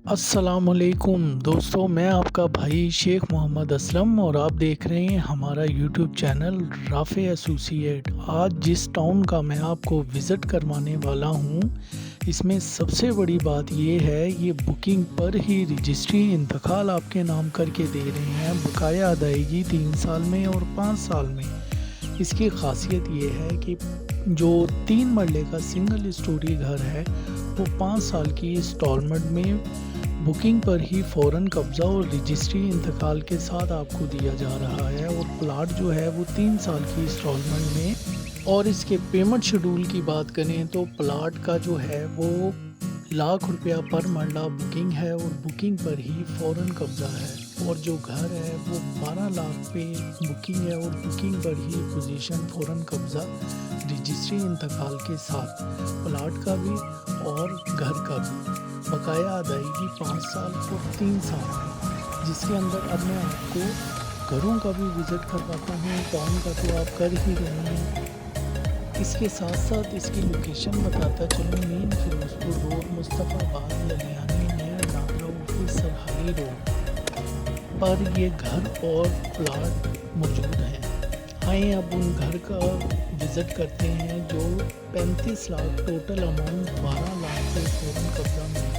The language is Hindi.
अस्सलामुअलैकुम दोस्तों, मैं आपका भाई शेख मोहम्मद असलम और आप देख रहे हैं हमारा यूट्यूब चैनल राफ़े एसोसिएट। आज जिस टाउन का मैं आपको विज़िट करवाने वाला हूँ, इसमें सबसे बड़ी बात ये है, ये बुकिंग पर ही रजिस्ट्री इंतकाल आपके नाम करके दे रहे हैं। बकाया अदायगी 3 साल में और 5 साल में। इसकी ख़ासियत ये है कि जो 3 मरले का सिंगल स्टोरी घर है, वो 5 साल की इंस्टॉलमेंट में बुकिंग पर ही फ़ौरन कब्ज़ा और रजिस्ट्री इंतकाल के साथ आपको दिया जा रहा है। और प्लाट जो है वो 3 साल की इंस्टॉलमेंट में। और इसके पेमेंट शेड्यूल की बात करें तो प्लाट का जो है वो ₹1,00,000 पर मरला बुकिंग है और बुकिंग पर ही फ़ौरन कब्ज़ा है। और जो घर है वो 12 लाख पे बुकिंग है और बुकिंग पर ही पोजीशन फ़ौरन कब्ज़ा रजिस्ट्री इंतकाल के साथ, प्लाट का भी और घर का भी। बकाया अदायगी 5 साल और 3 साल में। जिसके अंदर अब मैं आपको घरों का भी विज़िट करवाता हूँ। टाउन का तो आप कर ही रहे हैं, इसके साथ साथ इसकी लोकेशन बताता चलूँ। Main Firozpur road, Mustafabad, Laliyani, near Nagra office, Sarhali road पर ये घर और प्लाट मौजूद हैं। आइए अब उन घर का विज़िट करते हैं जो 35 लाख टोटल अमाउंट, 12 लाख पे फ़ौरन कब्जा में